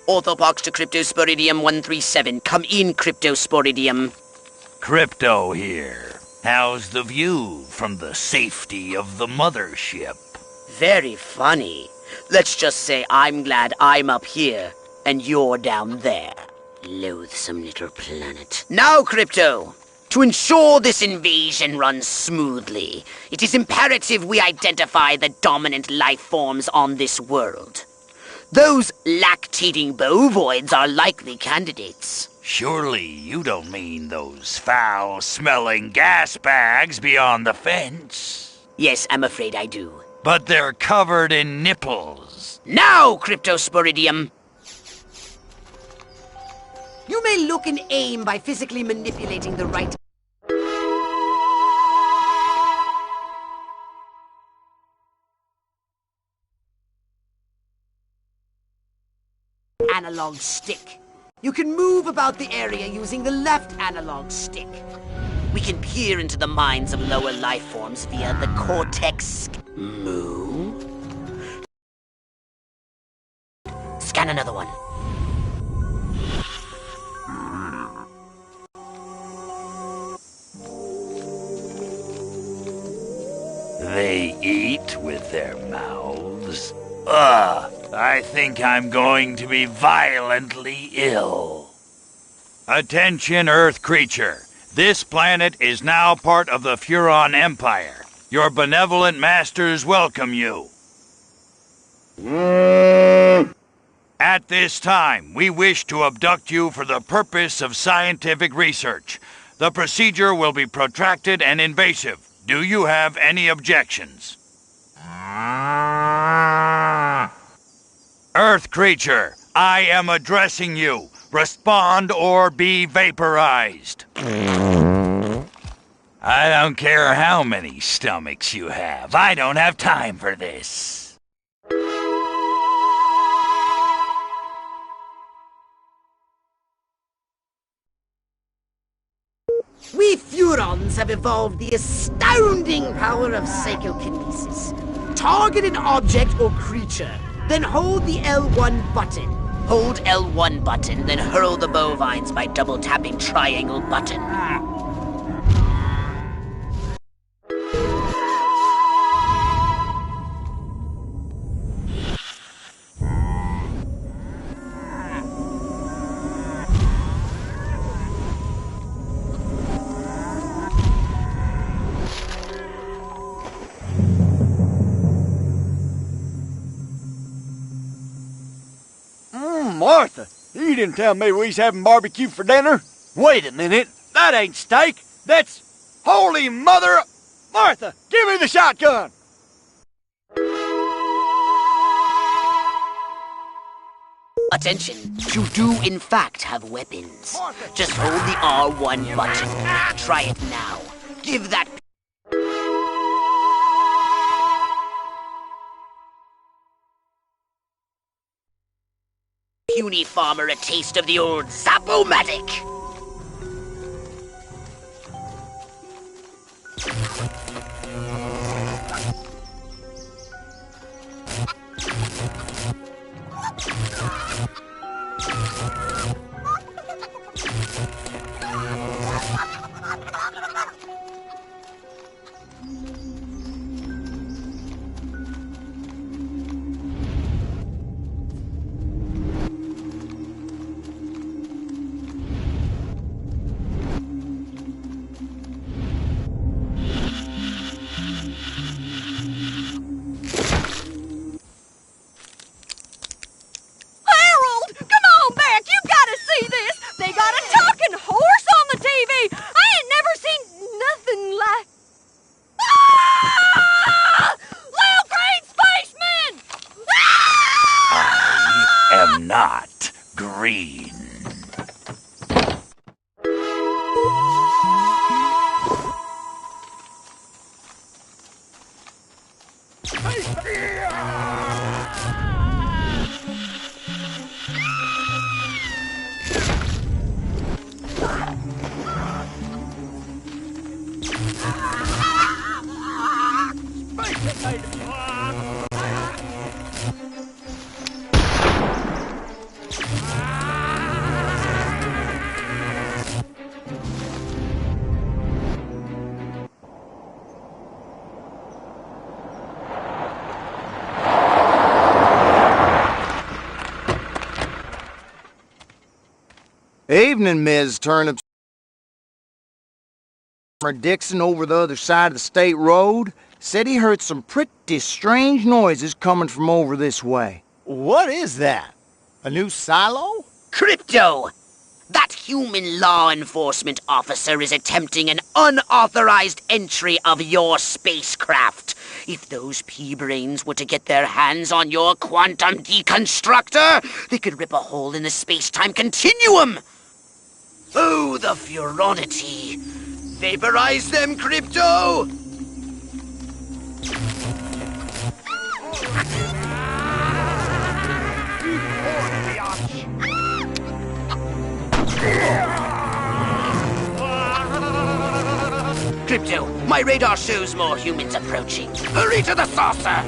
Orthopox to Cryptosporidium 137. Come in, Cryptosporidium. Crypto here. How's the view from the safety of the mothership? Very funny. Let's just say I'm glad I'm up here, and you're down there. Loathsome little planet. Now, Crypto! To ensure this invasion runs smoothly, it is imperative we identify the dominant life forms on this world. Those lactating bovoids are likely candidates. Surely you don't mean those foul-smelling gas bags beyond the fence? Yes, I'm afraid I do. But they're covered in nipples. Now, Cryptosporidium! You may look and aim by physically manipulating the right analog stick. You can move about the area using the left analog stick. We can peer into the minds of lower life forms via the cortex. Move. Scan another one. They eat with their mouths. Ugh, I think I'm going to be violently ill. Attention, Earth creature. This planet is now part of the Furon Empire. Your benevolent masters welcome you. At this time, we wish to abduct you for the purpose of scientific research. The procedure will be protracted and invasive. Do you have any objections? Earth creature, I am addressing you. Respond or be vaporized. I don't care how many stomachs you have. I don't have time for this. We Furons have evolved the astounding power of psychokinesis. Target an object or creature, then hold the L1 button. Hold L1 button, then hurl the bovines by double-tapping triangle button. Martha, you didn't tell me we was having barbecue for dinner. Wait a minute, that ain't steak. That's... Holy mother... Martha, give me the shotgun! Attention, you do in fact have weapons. Just hold the R1 button. Try it now. Give that... puny farmer a taste of the old Zap-O-Matic! Not green. Evening, Ms. Turnip. Dixon over the other side of the state road said he heard some pretty strange noises coming from over this way. What is that? A new silo? Crypto! That human law enforcement officer is attempting an unauthorized entry of your spacecraft. If those pea-brains were to get their hands on your quantum deconstructor, they could rip a hole in the space-time continuum! Oh, the furonity! Vaporize them, Crypto! Crypto, my radar shows more humans approaching. Hurry to the saucer!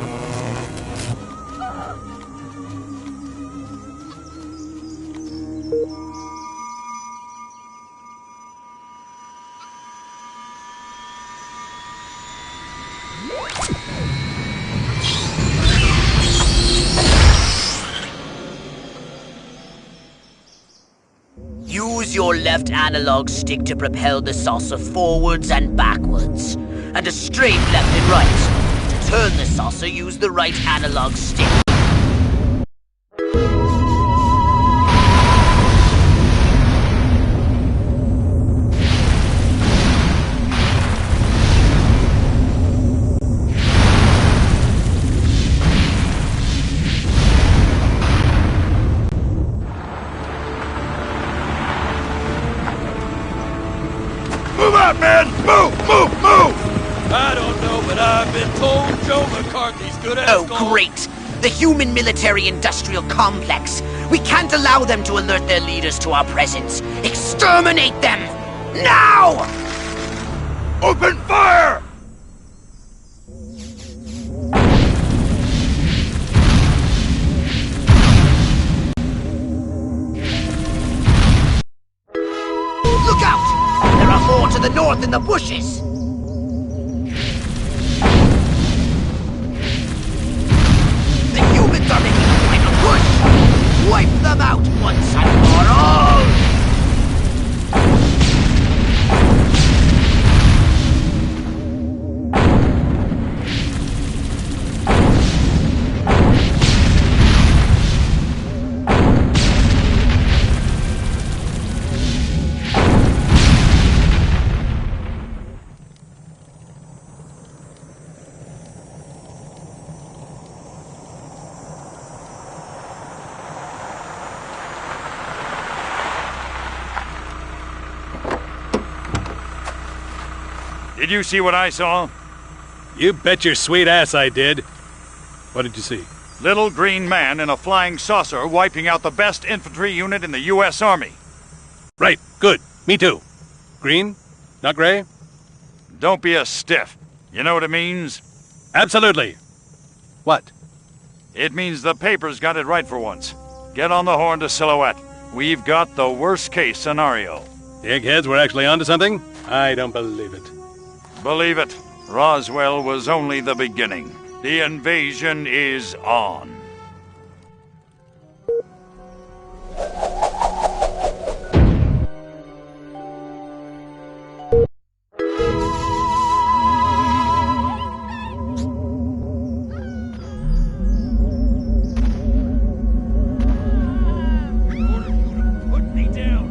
Use your left analog stick to propel the saucer forwards and backwards, and a straight left and right. To turn the saucer, use the right analog stick. Move out, man! Move! Move! Move! I don't know, but I've been told Joe McCarthy's good as Oh, gold. great! The human military-industrial complex. We can't allow them to alert their leaders to our presence. Exterminate them! Now! Open fire! Look out! There are more to the north in the bushes! The humans are making a final push! Wipe them out once and for all! Did you see what I saw? You bet your sweet ass I did. What did you see? Little green man in a flying saucer wiping out the best infantry unit in the U.S. Army. Right, good. Me too. Green? Not gray? Don't be a stiff. You know what it means? Absolutely. What? It means the paper's got it right for once. Get on the horn to Silhouette. We've got the worst case scenario. The eggheads were actually onto something? I don't believe it. Believe it, Roswell was only the beginning. The invasion is on. Put me down.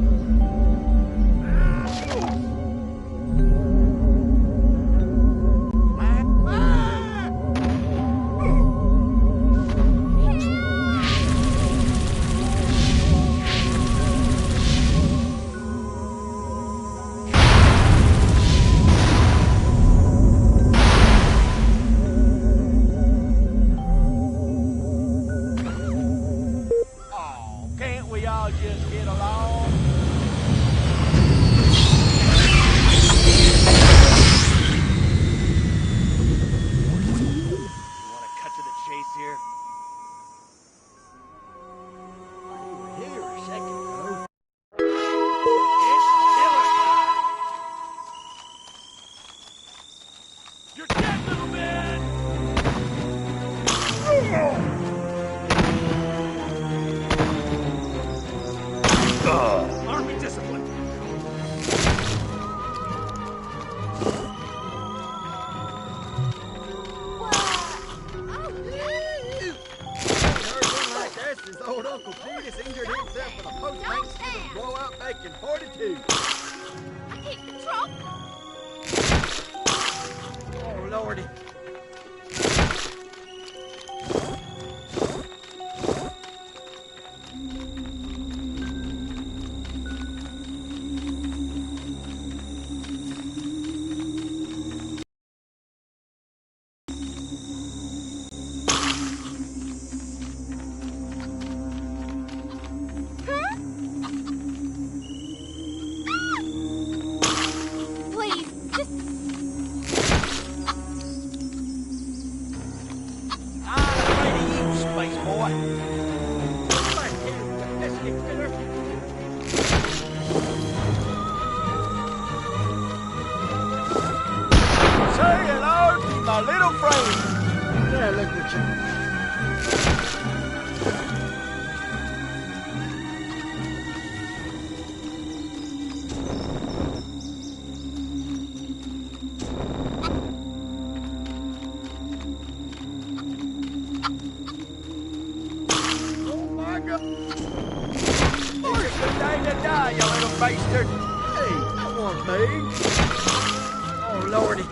Can't we all just get along? You want to cut to the chase here? You were here a second ago. It's killer time! You're dead, little man! Army to Uncle Cletus injured himself with a post-bank steel blowout back in 42. I can't control. Oh, Lordy. Please, just I'm afraid of you, space boy. Back here, pesky critter. Say hello to my little friend. Yeah, look what you... Oh my God! Here's the day to die, you little bastard! Hey, that wasn't me! Oh Lordy!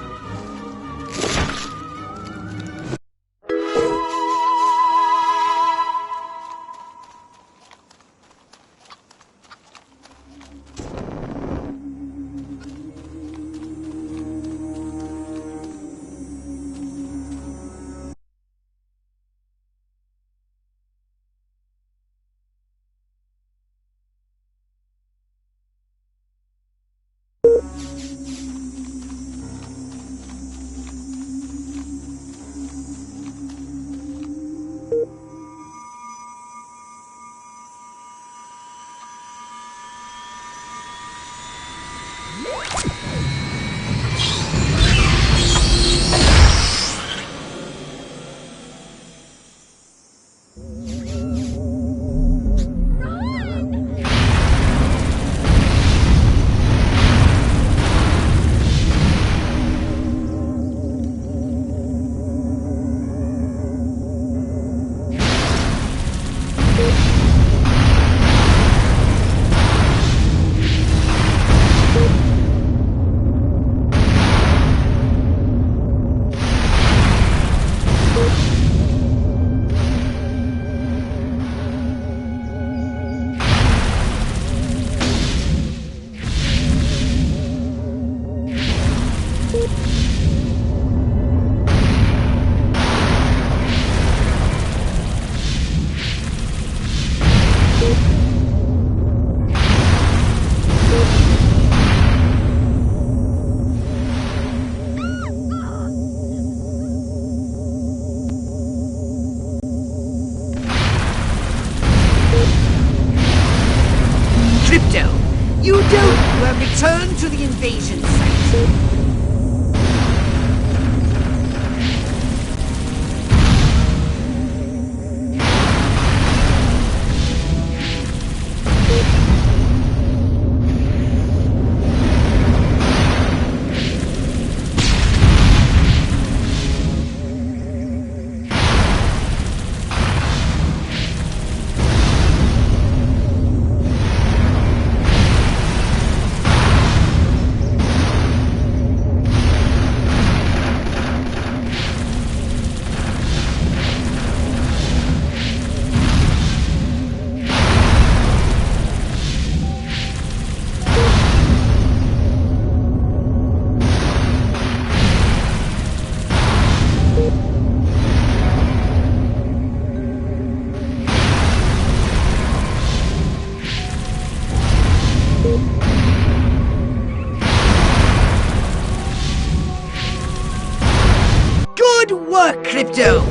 Crypto, you don't return to the invasion site. Good work, Crypto!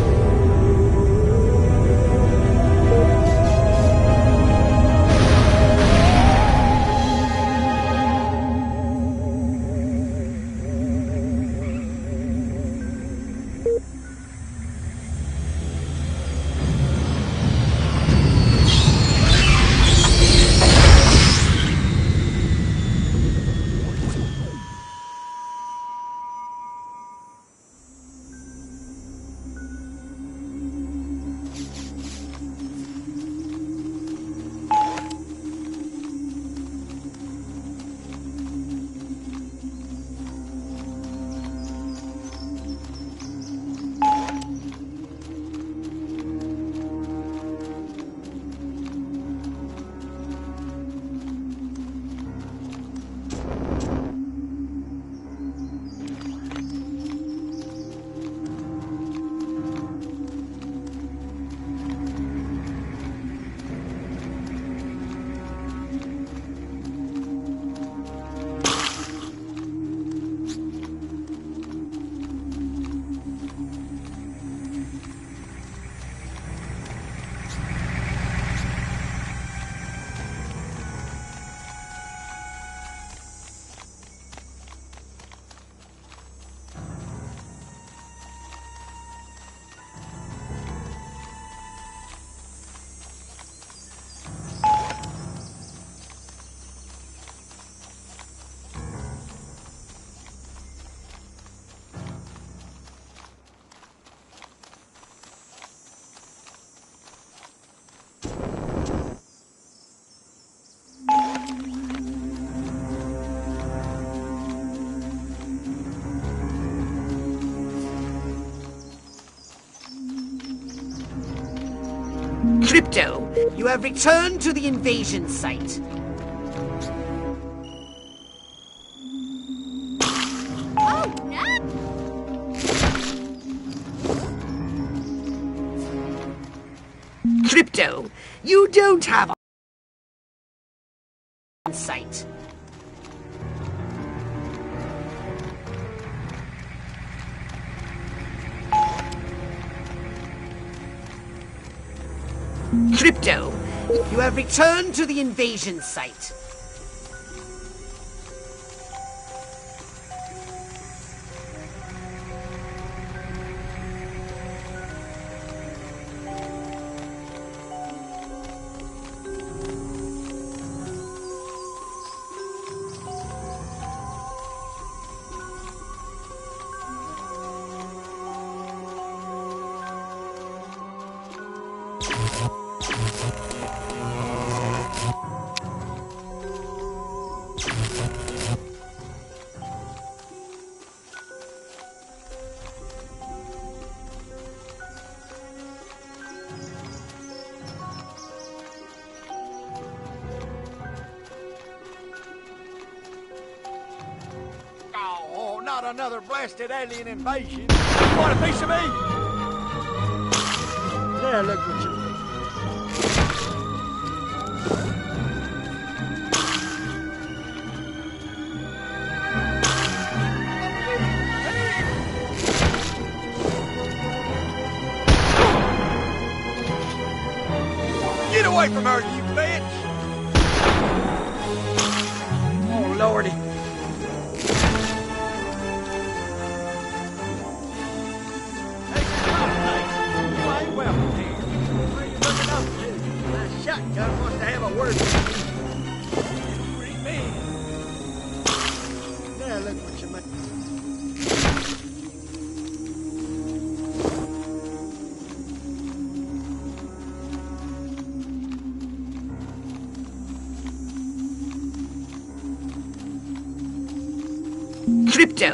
Crypto, you have returned to the invasion site. Oh, no! Crypto, you don't have a site. Crypto, you have returned to the invasion site. Oh, not another blasted alien invasion. You want a piece of me? Now look what you did. Get away from her, you bitch! Oh, Lordy. Shotgun wants to have a word with you. Pretty man. Now look what you make. Crypto,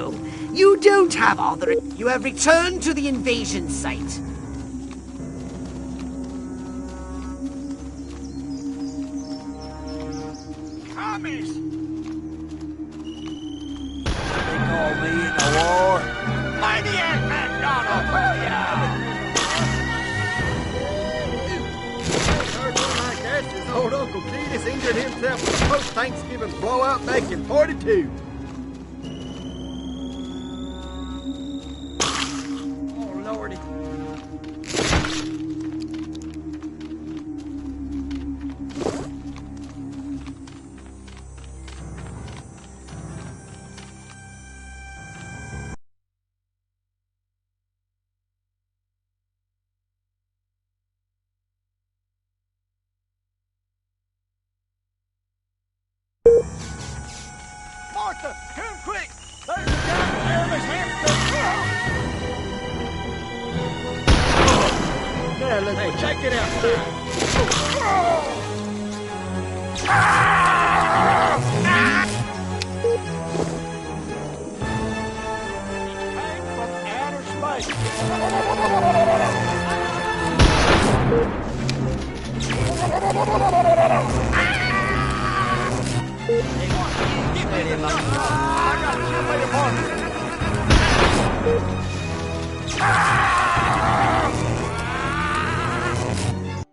you don't have all the... You have returned to the invasion site. Commies! They call me in the war. Maniac MacDonald, will ya? Heard one like that is old Uncle Cletus injured himself with a post-Thanksgiving blowout back in 42. Oh, Lordy. Martha, come quick! There's a guy there with him. Now look, hey, check it out. He came from outer space. Give me the gun. I got a ship apart.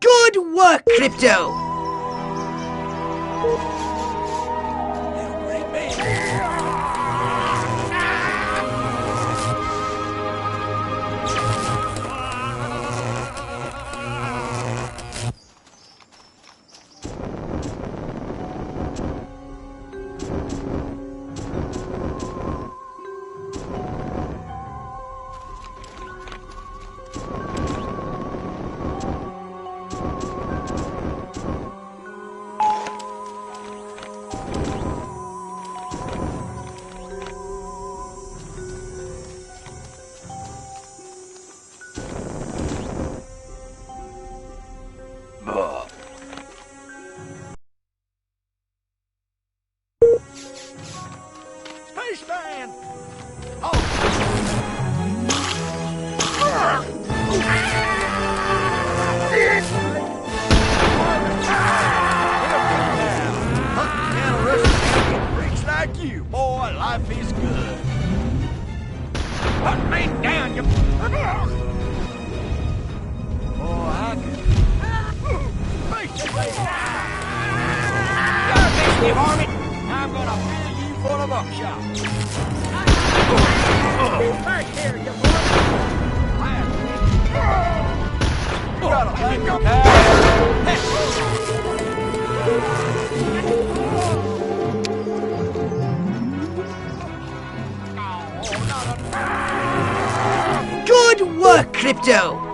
Good work, Crypto! Good work, Crypto!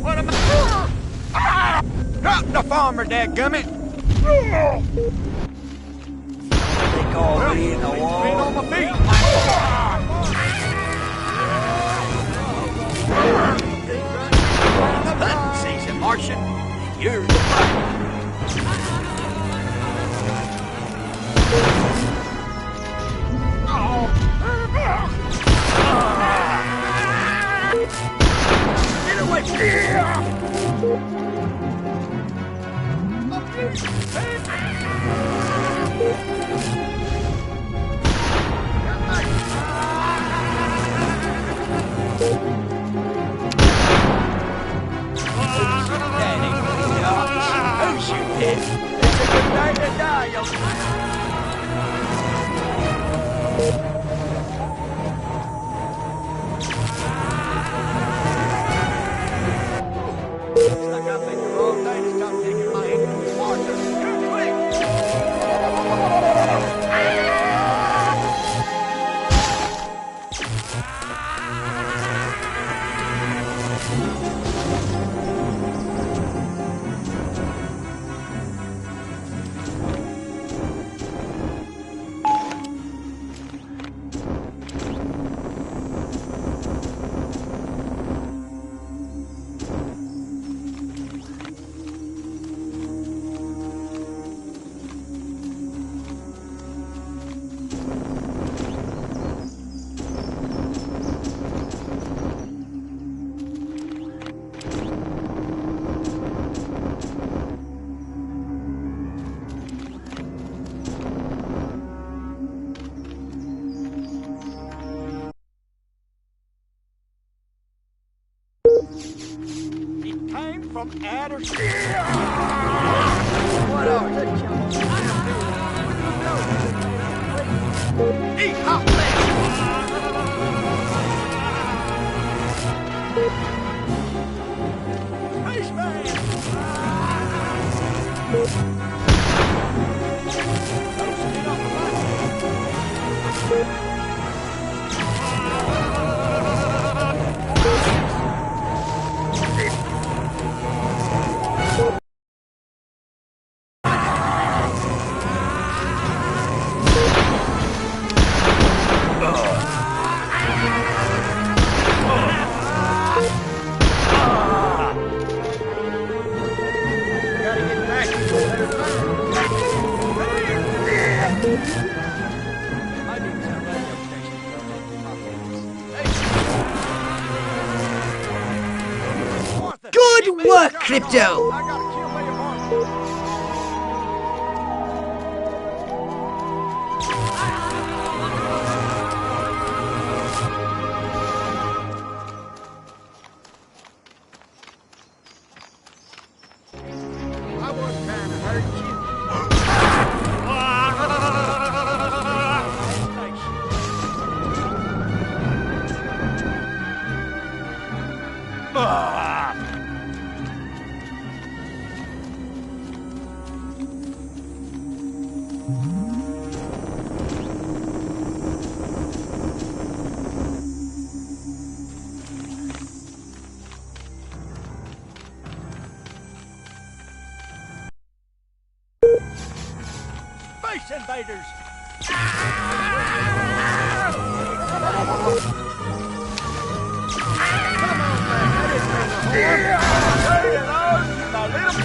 What am I? Drop the farmer, dadgummit! They call me in the wall. Been on my feet. Hunting season, Martian. You're the Get away from Who's you, Pip? It's a good day to die, young like I've been here all day to stop taking my head from the water. Too quick! Came from outer space. What are the chums? Eat hot flesh! Spaceman! Get off the line. Good work, Crypto! I gotta kill my apartment. I wasn't trying to hurt you. Space invaders! Come on, man. That isn't the horn. Turn it on, my little...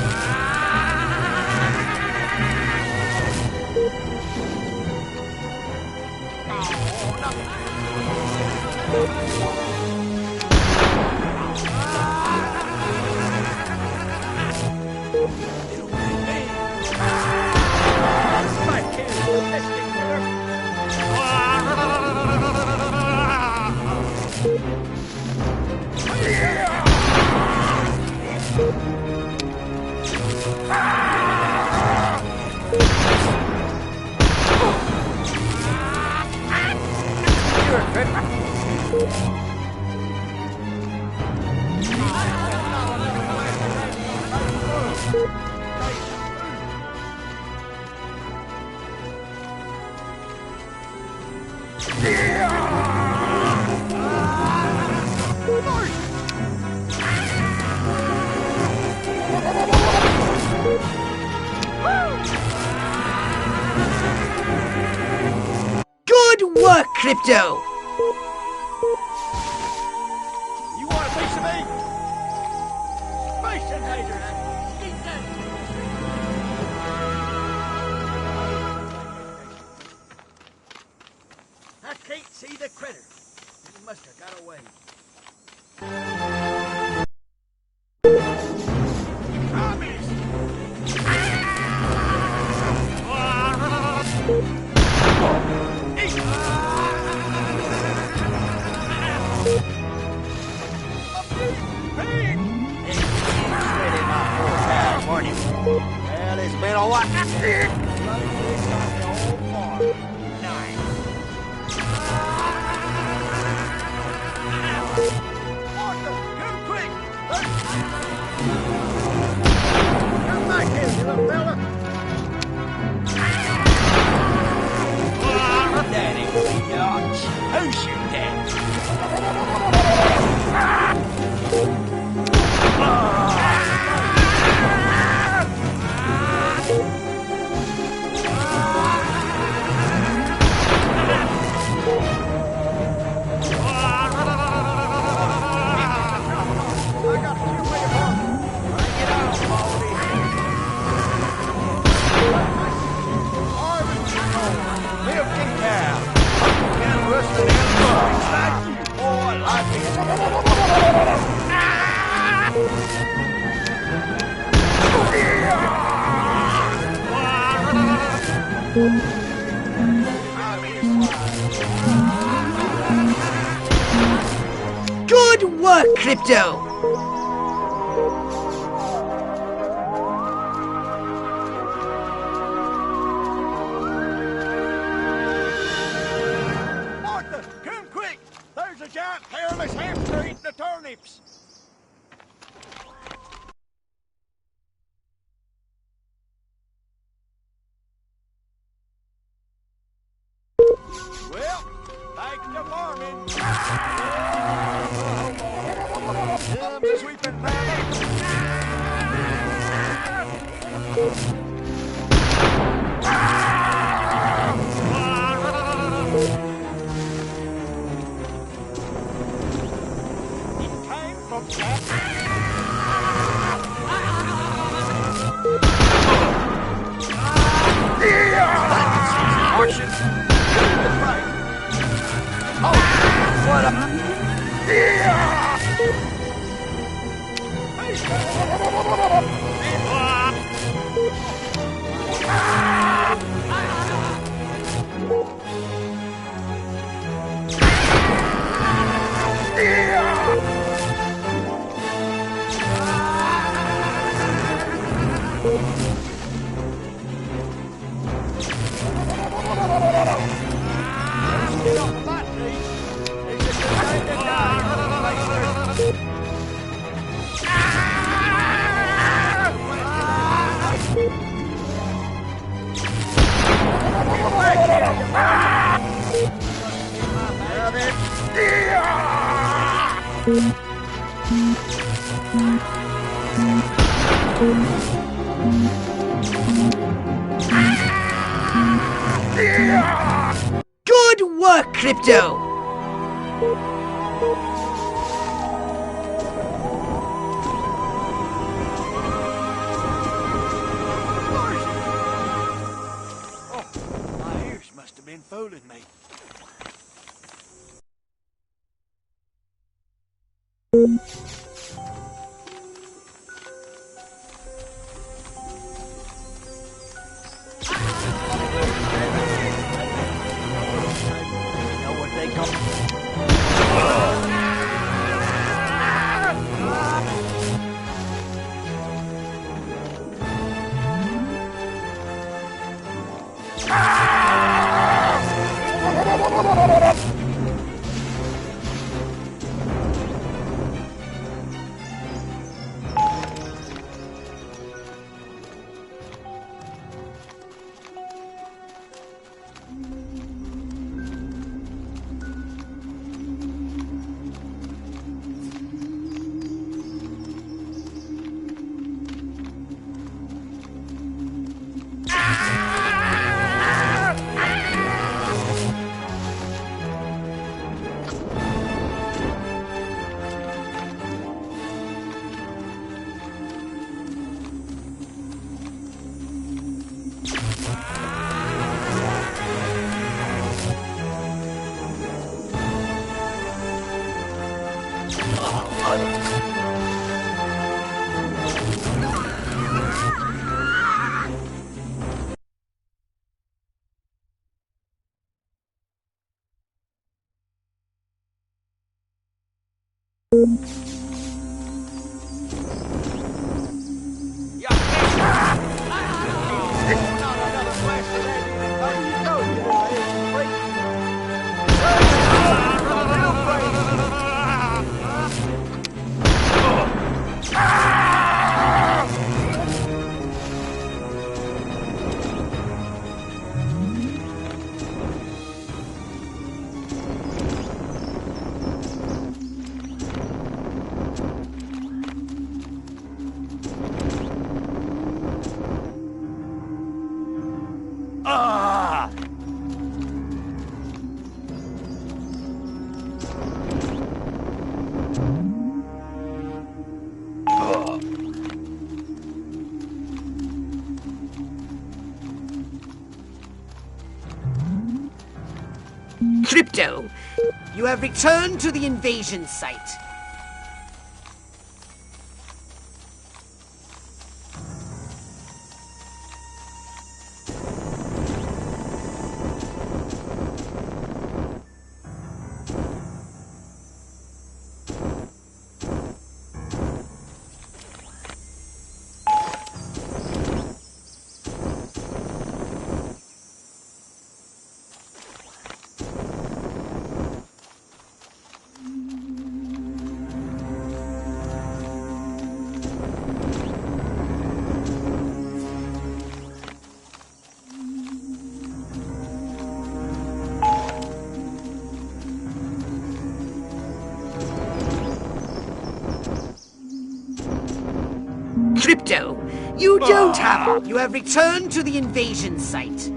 Good work, Crypto! You want a piece of me? Space invader! Eat that! I can't see the critter. He must have got away. Well, it's been a while. Arthur, come quick! Come back here, you little fella. Daddy, biatch. Who's your dad? Good work, Crypto! Martha, come quick! There's a giant hairless hamster eating the turnips! Well, thanks to farming. Comes a sweeping family. It came from Martian. Oh, what a... Good work, Crypto! Oh, my ears must have been fooling me. Know what they call Crypto, you have returned to the invasion site. Crypto, you don't have... You have returned to the invasion site.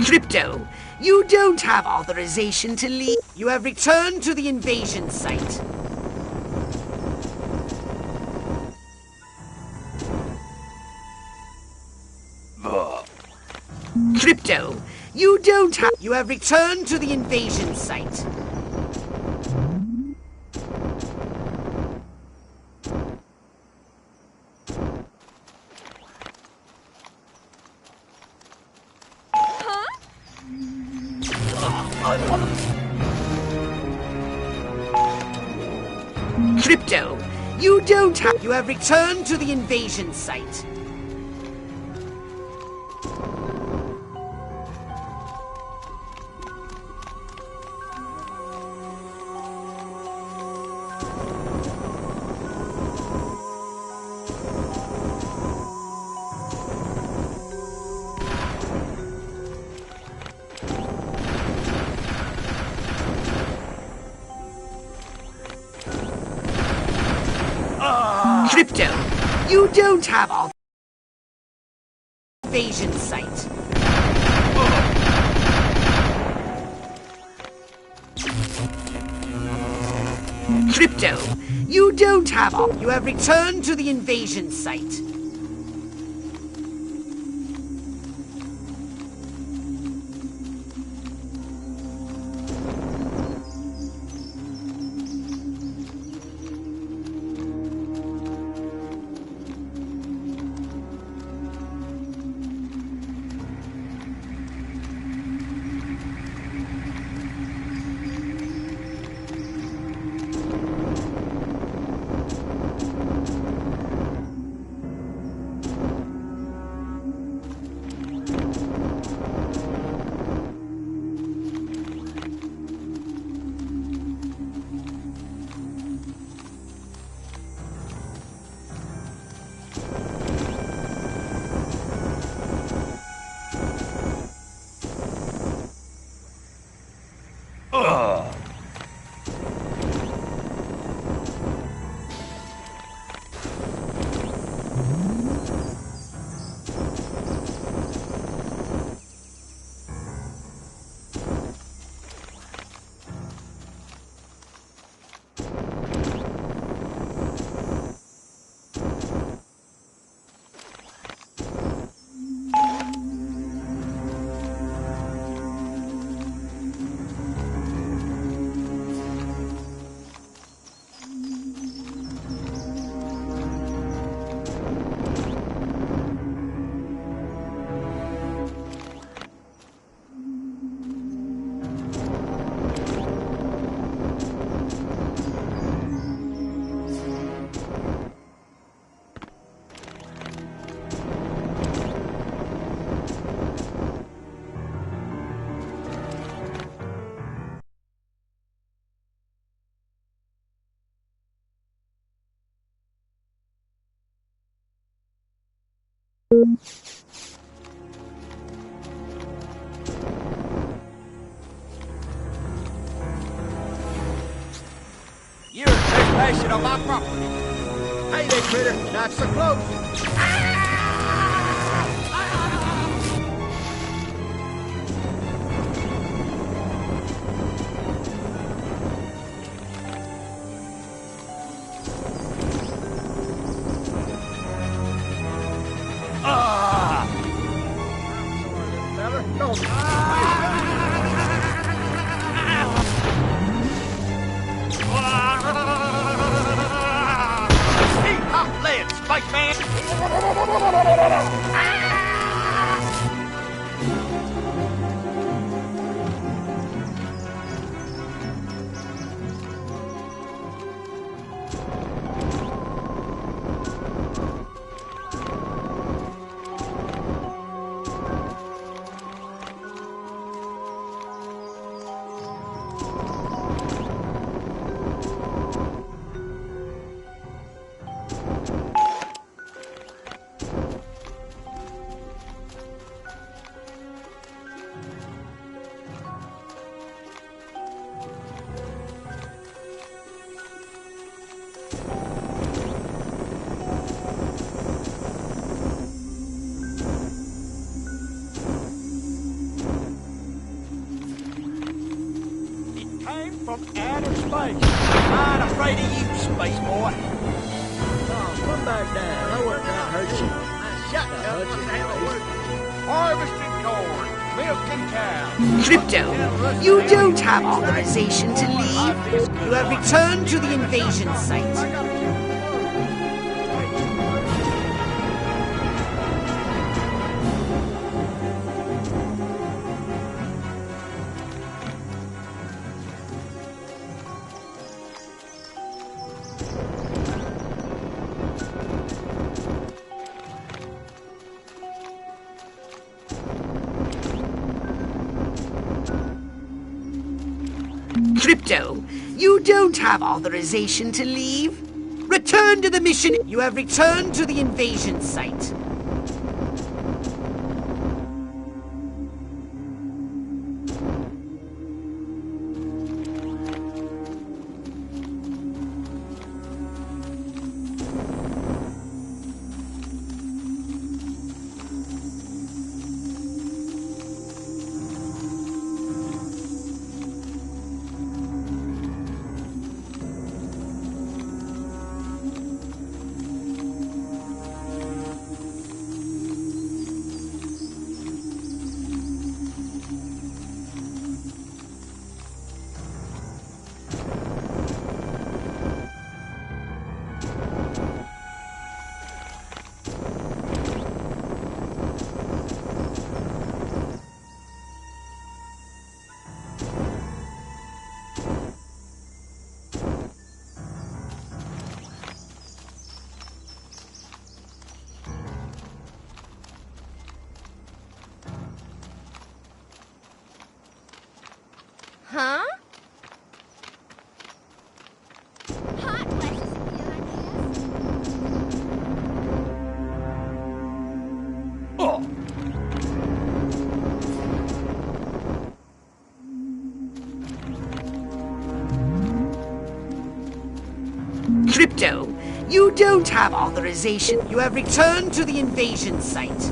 Crypto, you don't have authorization to leave. You have returned to the invasion site. Crypto, you don't have... You have returned to the invasion site. Crypto, you don't have... You have returned to the invasion site. Crypto, you don't have all invasion site. Crypto, you don't have all. You have returned to the invasion site. You're trespassing on my property. Hey there, critter. Not so close. right down. I wasn't trying to hurt you. Shotgun must have a word. Harvesting corn, milking cows. Crypto, you don't have authorization to leave. You have returned to the invasion site. Crypto, you don't have authorization to leave. Return to the mission. You have returned to the invasion site. Huh? Hot flashes appeal, I guess. Oh. Crypto, you don't have authorization. You have returned to the invasion site.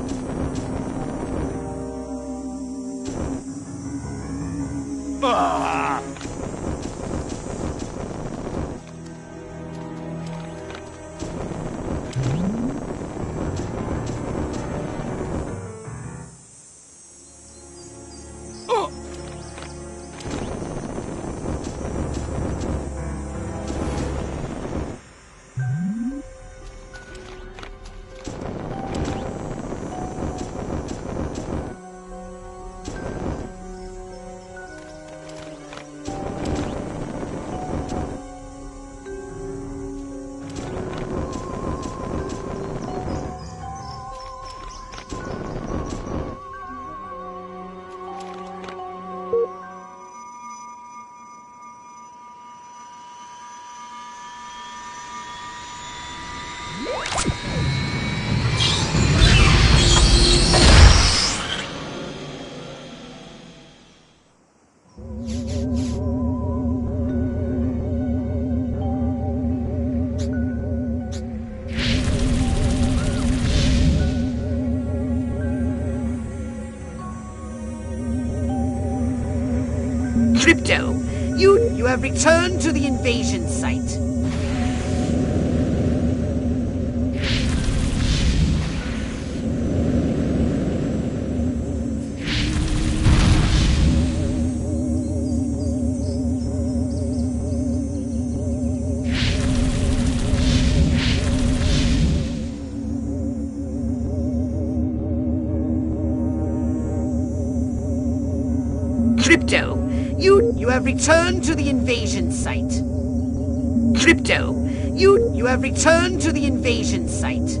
Ah. Oh. Crypto, you have returned to the invasion site. Crypto, you have returned to the invasion site. Crypto, you have returned to the invasion site.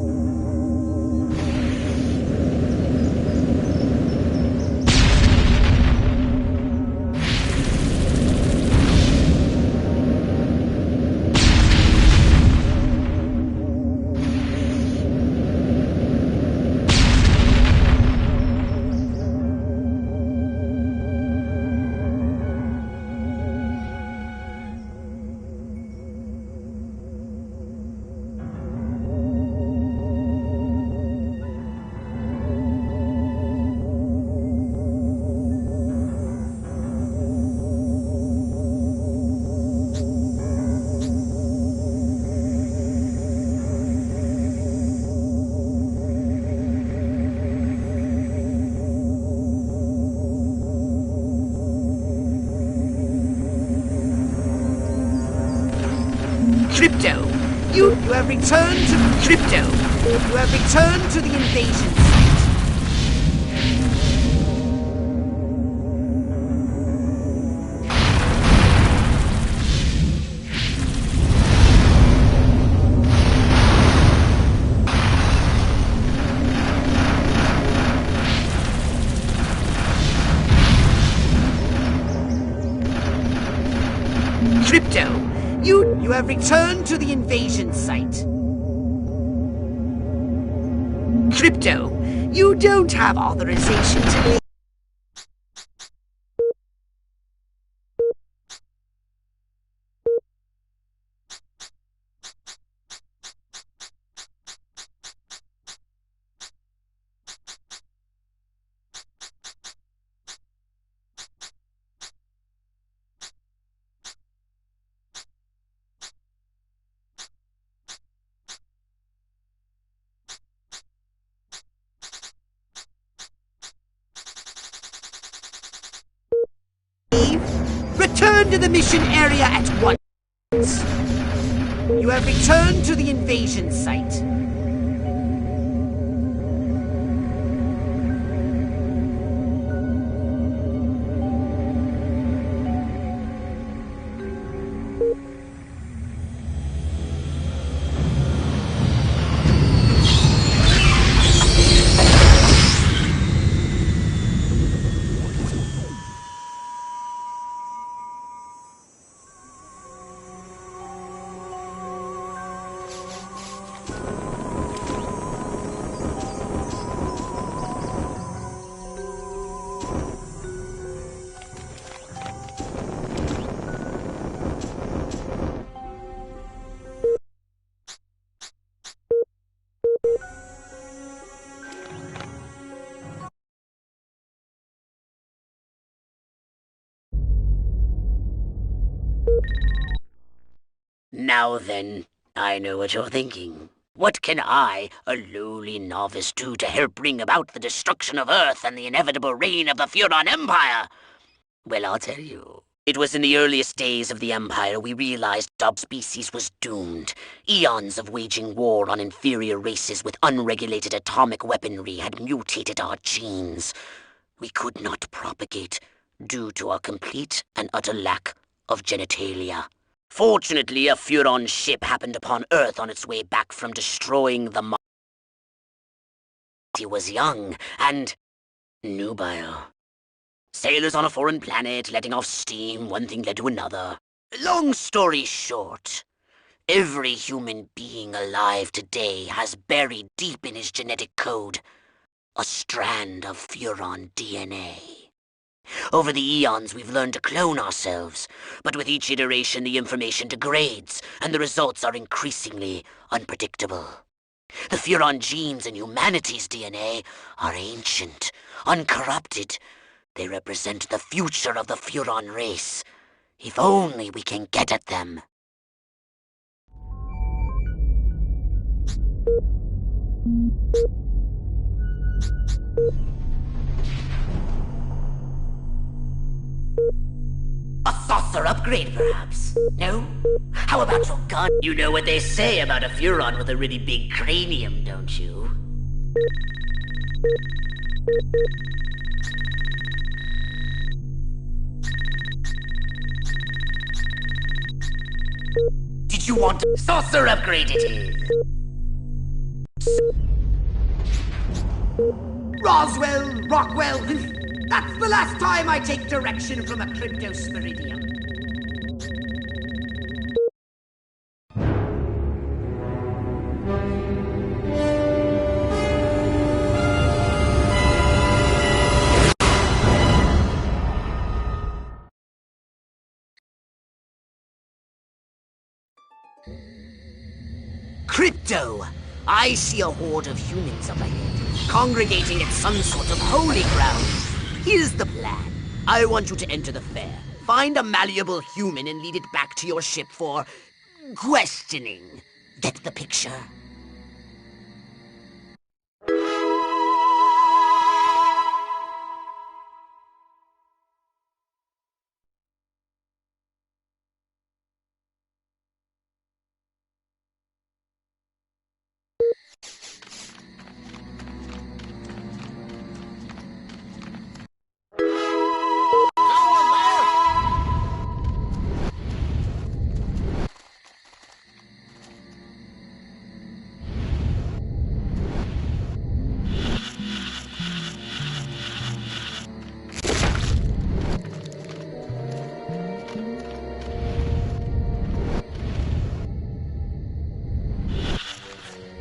Crypto, you have returned to Crypto. You have returned to the invasion site. Crypto, you have returned to the invasion site. Crypto, you don't have authorization to leave. Return to the mission area at once. You have returned to the invasion site. Now then, I know what you're thinking. What can I, a lowly novice, do to help bring about the destruction of Earth and the inevitable reign of the Furon Empire? Well, I'll tell you. It was in the earliest days of the Empire we realized our species was doomed. Eons of waging war on inferior races with unregulated atomic weaponry had mutated our genes. We could not propagate due to our complete and utter lack of genitalia. Fortunately, a Furon ship happened upon Earth on its way back from destroying the Mars. He was young and nubile. Sailors on a foreign planet, letting off steam, one thing led to another. Long story short, every human being alive today has buried deep in his genetic code a strand of Furon DNA. Over the eons, we've learned to clone ourselves, but with each iteration the information degrades, and the results are increasingly unpredictable. The Furon genes in humanity's DNA are ancient, uncorrupted. They represent the future of the Furon race. If only we can get at them. A saucer upgrade, perhaps? No? How about your gun? You know what they say about a Furon with a really big cranium, don't you? Did you want a saucer upgrade it is? Roswell, Rockwell, that's the last time I take direction from a cryptosporidium. Crypto! I see a horde of humans up ahead, congregating at some sort of holy ground. Here's the plan. I want you to enter the fair, find a malleable human and lead it back to your ship for questioning. Get the picture?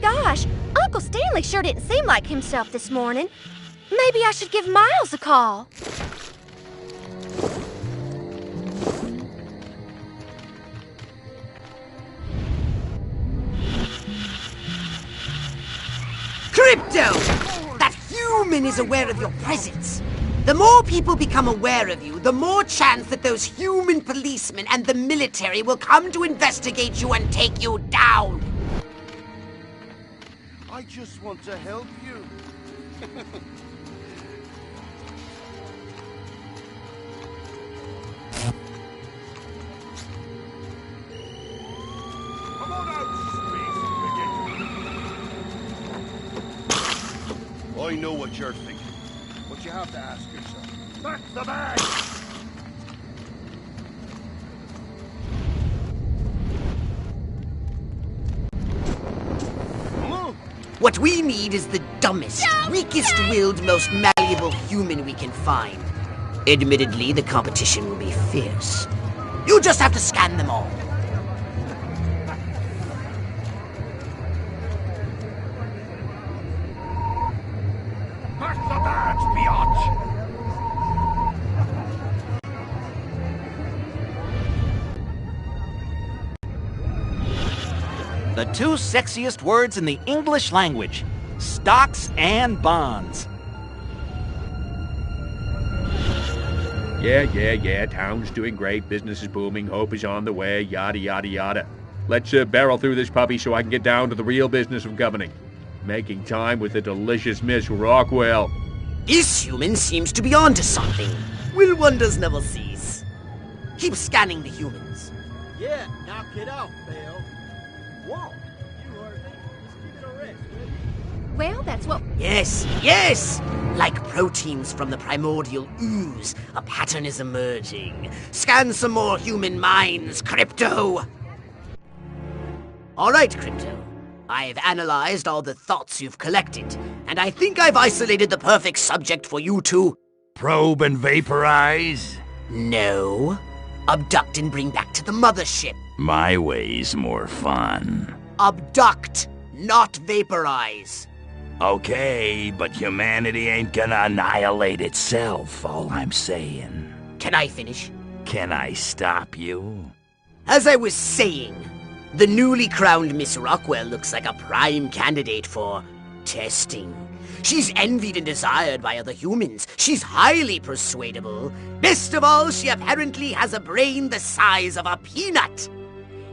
gosh, Uncle Stanley sure didn't seem like himself this morning. Maybe I should give Miles a call. Crypto! That human is aware of your presence. The more people become aware of you, the more chance that those human policemen and the military will come to investigate you and take you down. I just want to help you. Come on out, space. I know what you're thinking, but you have to ask yourself. That's the bag! What we need is the dumbest, weakest-willed, most malleable human we can find. Admittedly, the competition will be fierce. You'll just have to scan them all. Back the badge, biatch! The two sexiest words in the English language. Stocks and bonds. Yeah, town's doing great, business is booming, hope is on the way, yada yada yada. Let's barrel through this puppy so I can get down to the real business of governing. Making time with the delicious Miss Rockwell. This human seems to be onto something. Will wonders never cease. Keep scanning the humans. Yeah, knock it off, Bill. Whoa, you heard me. Just give it a rest, will you? Well, that's what... Yes! Like proteins from the primordial ooze, a pattern is emerging. Scan some more human minds, Crypto! Alright, Crypto. I've analyzed all the thoughts you've collected, and I think I've isolated the perfect subject for you to... Probe and vaporize? No. Abduct and bring back to the mothership. My way's more fun. Abduct, not vaporize. Okay, but humanity ain't gonna annihilate itself, all I'm saying. Can I finish? Can I stop you? As I was saying, the newly crowned Miss Rockwell looks like a prime candidate for testing. She's envied and desired by other humans. She's highly persuadable. Best of all, she apparently has a brain the size of a peanut.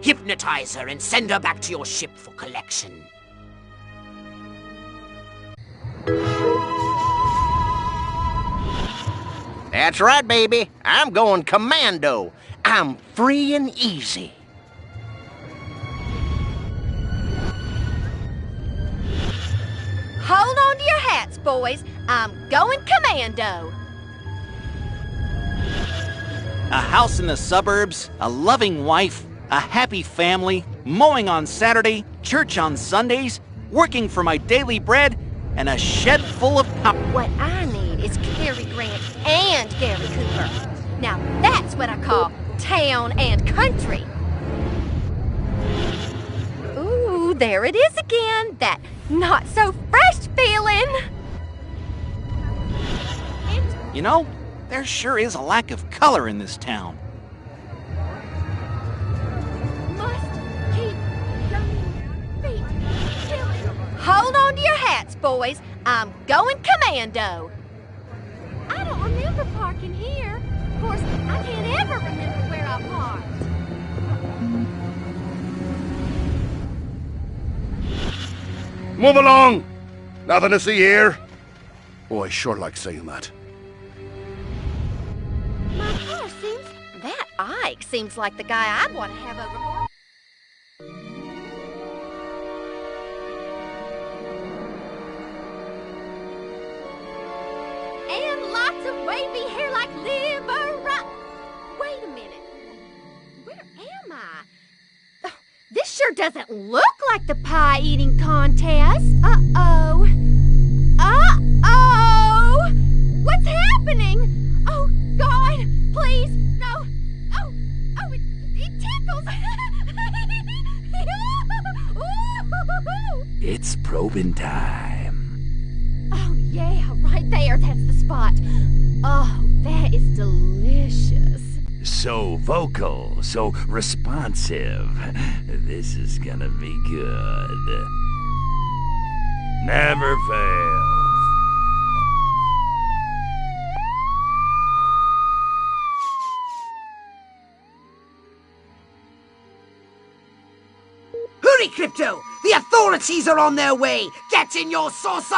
Hypnotize her and send her back to your ship for collection. That's right, baby. I'm going commando. I'm free and easy. Hold on to your hats, boys. I'm going commando. A house in the suburbs, a loving wife, a happy family, mowing on Saturday, church on Sundays, working for my daily bread, and a shed full of power. What I need is Cary Grant and Gary Cooper. Now that's what I call town and country. Ooh, there it is again. That not so fresh feeling. You know, there sure is a lack of color in this town. Must keep running, feet killing. Hold on to your hats, boys. I'm going commando. I don't remember parking here. Of course, I can't ever remember where I parked. Move along! Nothing to see here. Oh, I sure like saying that. My car seems... That Ike seems like the guy I'd want to have over for. And lots of wavy hair like liver. Wait a minute. Where am I? Oh, this sure doesn't look like the pie-eating contest. Uh-oh. Uh-oh! What's happening? Oh, God, please, no. Oh, it tickles. It's probing time. Oh, yeah, right there. That's the spot. Oh, that is delicious. So vocal, so responsive. This is gonna be good. Never fails. Hurry, Crypto! The authorities are on their way! Get in your saucer!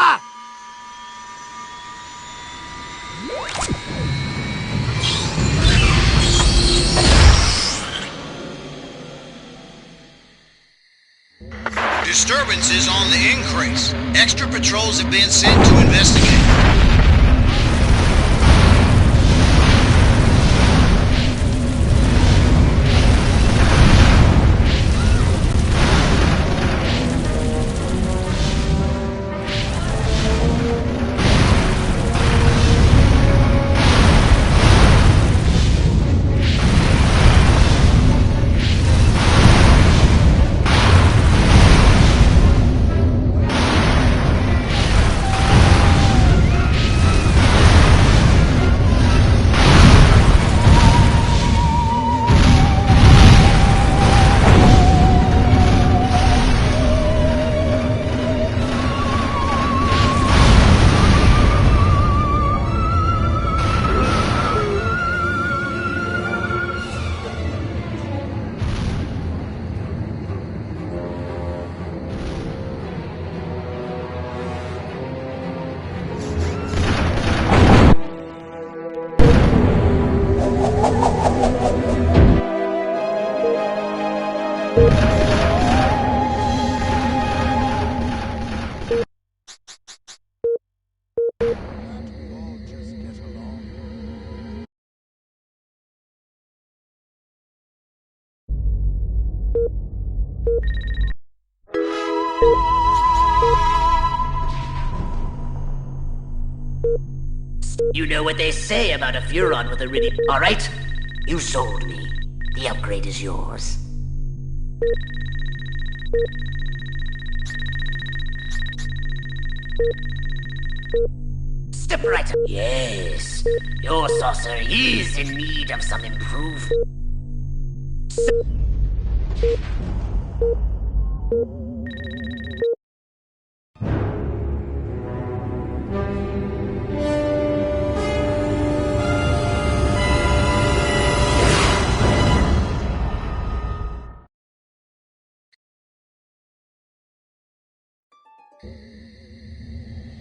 Disturbances on the increase. Extra patrols have been sent to investigate. You know what they say about a Furon with a really... All right? You sold me. The upgrade is yours. Step right up. Yes, your saucer is in need of some improvement.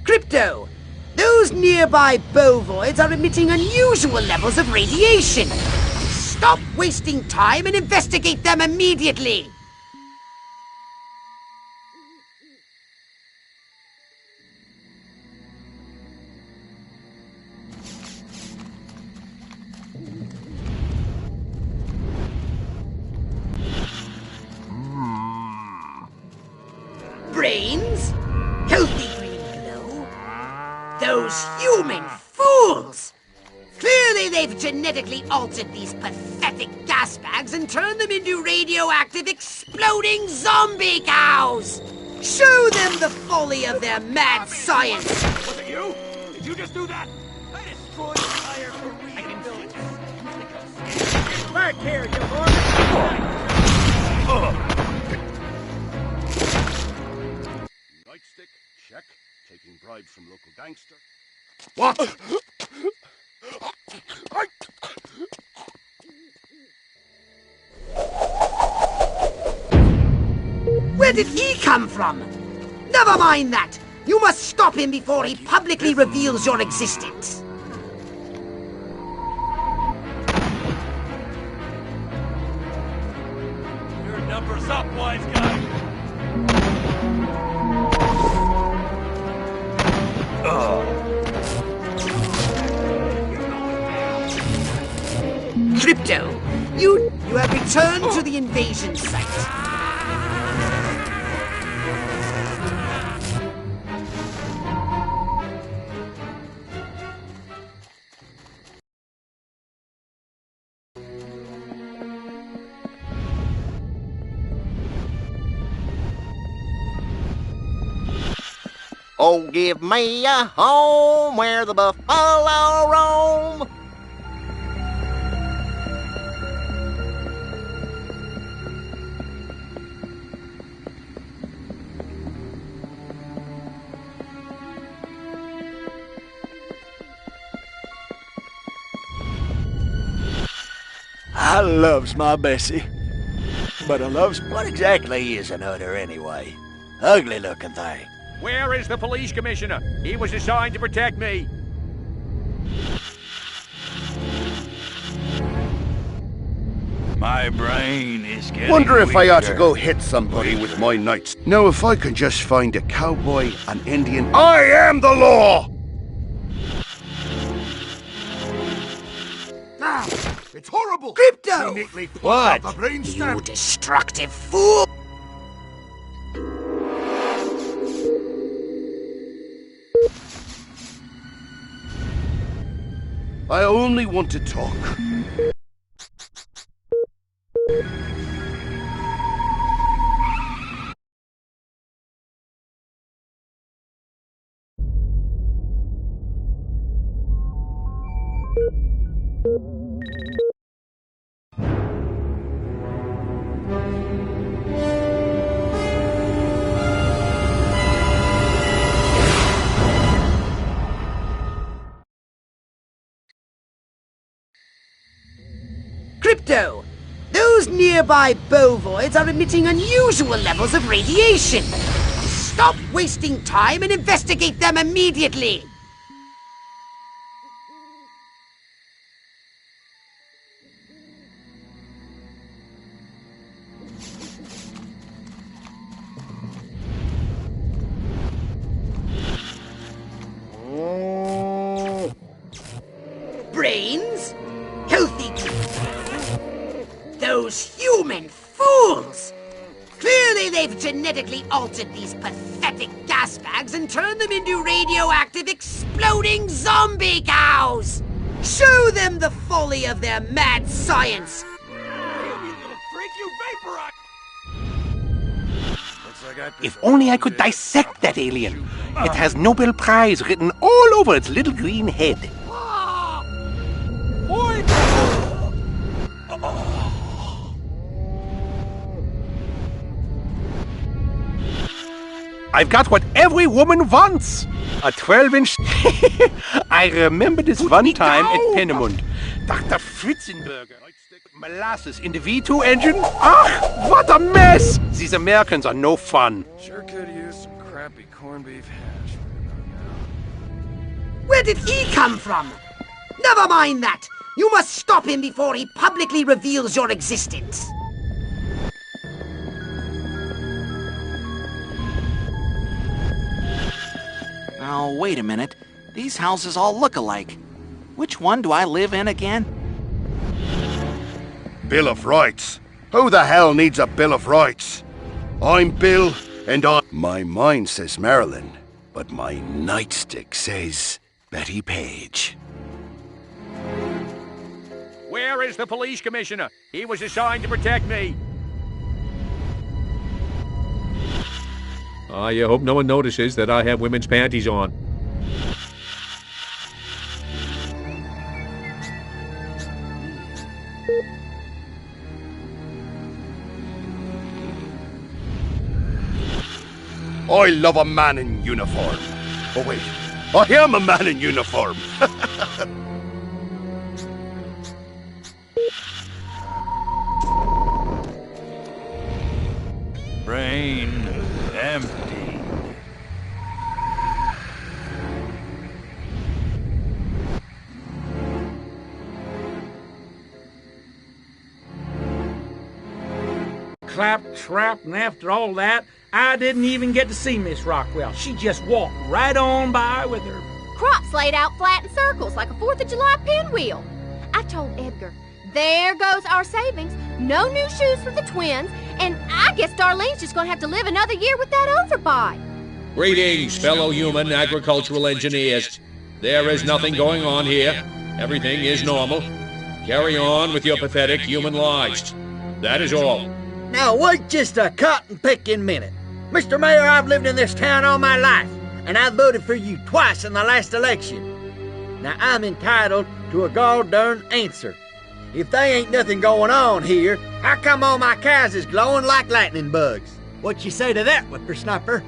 Crypto! Those nearby bovoids are emitting unusual levels of radiation. Stop wasting time and investigate them immediately! Brains? Healthy green glow? Those human fools! Clearly they've genetically altered these pathetic gas bags and turned them into radioactive exploding zombie cows! Show them the folly of their mad science! Was it you? Did you just do that? I destroyed the tire for rebuilding. Back here, you Nightstick, check. Taking bribes from local gangster. What? Where did he come from? Never mind that! You must stop him before he publicly reveals your existence. Your number's up, wise guy. Crypto, you have returned to the invasion site. Oh, give me a home where the buffalo roam. I loves my Bessie. But I loves... What exactly is an udder anyway? Ugly looking thing. Where is the police commissioner? He was assigned to protect me. My brain is getting Wonder if I ought to weaker. go hit somebody with my knights. Now, if I can just find a cowboy, an Indian, I am the law! Ah, it's horrible! Crypto! What? The brain You stem. destructive fool! I only want to talk. Crypto! Those nearby bovoids are emitting unusual levels of radiation. Stop wasting time and investigate them immediately! Brains? Healthy greens? Those human fools! Clearly they've genetically altered these pathetic gas bags and turned them into radioactive exploding zombie cows! Show them the folly of their mad science! If only I could dissect that alien. It has Nobel Prize written all over its little green head. I've got what every woman wants. A 12-inch... I remember this one time at Pennemund. Dr. Fritzenberger. Molasses in the V2 engine? Ach, what a mess! These Americans are no fun. Sure could use some crappy corned beef hash right about now. Where did he come from? Never mind that! You must stop him before he publicly reveals your existence. Oh, wait a minute. These houses all look alike. Which one do I live in again? Bill of Rights. Who the hell needs a Bill of Rights? I'm Bill, and My mind says Marilyn, but my nightstick says Betty Page. Where is the police commissioner? He was assigned to protect me. I hope no one notices that I have women's panties on. I love a man in uniform. Oh wait, I am a man in uniform. Brain empty. Claptrap, and after all that, I didn't even get to see Miss Rockwell. She just walked right on by with her crops laid out flat in circles like a 4th of July pinwheel. I told Edgar, there goes our savings. No new shoes for the twins, and I guess Darlene's just gonna have to live another year with that overbite. Greetings, fellow human agricultural engineers. There is nothing going on here. Everything is normal. Carry on with your pathetic human lives. That is all. Now wait just a cotton-picking minute. Mr. Mayor, I've lived in this town all my life. and I voted for you twice in the last election. Now I'm entitled to a gall-darn answer. If they ain't nothing going on here, how come all my cows is glowing like lightning bugs? What you say to that, whippersnapper?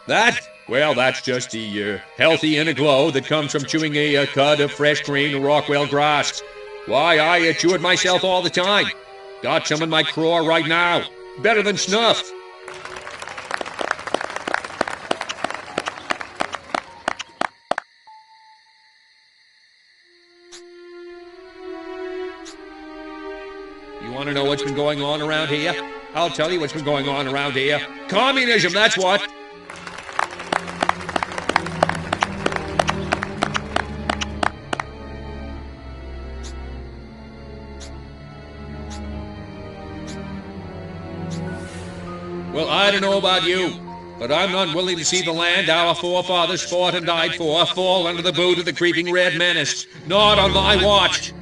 That? Well, that's just the healthy inner glow that comes from chewing a cud of fresh green Rockwell grass. Why, I chew it myself all the time. Got some in my craw right now. Better than snuff. You want to know what's been going on around here? I'll tell you what's been going on around here. Communism, that's what. Well, I don't know about you, but I'm not willing to see the land our forefathers fought and died for fall under the boot of the creeping red menace. Not on my watch.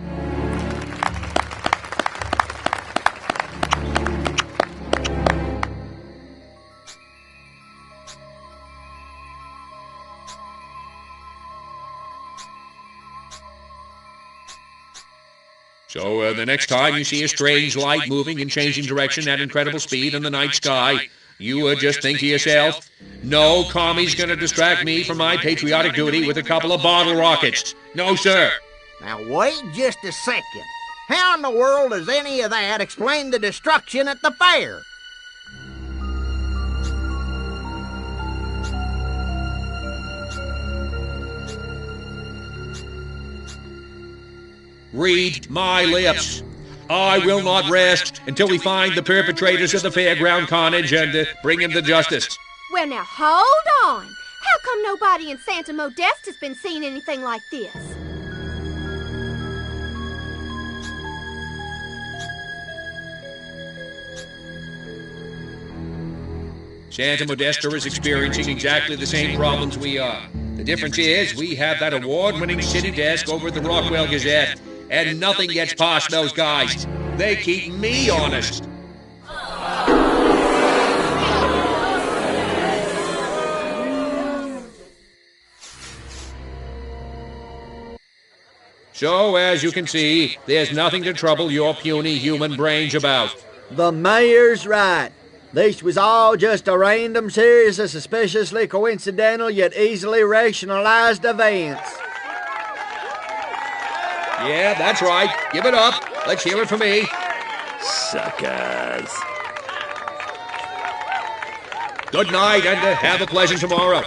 So the next time you see a strange light moving and changing direction at incredible speed in the night sky, you just think to yourself, no commie's gonna distract me from my patriotic duty with a couple of bottle rockets. No, sir. Now wait just a second. How in the world does any of that explain the destruction at the fair? Read my lips. I will not rest until we find the perpetrators of the fairground carnage and bring them to justice. Well, now, hold on. How come nobody in Santa Modeste has been seeing anything like this? Santa Modesta is experiencing exactly the same problems we are. The difference is we have that award-winning city desk over at the Rockwell Gazette, and nothing gets past those guys. They keep me honest. So, as you can see, there's nothing to trouble your puny human brains about. The mayor's right. This was all just a random series of suspiciously coincidental yet easily rationalized events. Yeah, that's right. Give it up. Let's hear it from me. Suckers. Good night, and have a pleasant tomorrow.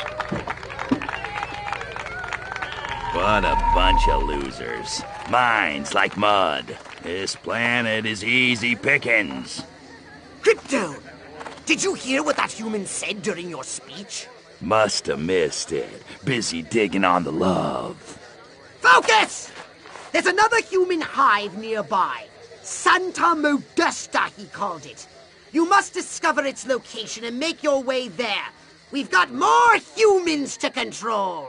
What a bunch of losers. Minds like mud. This planet is easy pickings. Crypto! Did you hear what that human said during your speech? Must have missed it. Busy digging on the love. Focus! There's another human hive nearby. Santa Modesta, he called it. You must discover its location and make your way there. We've got more humans to control.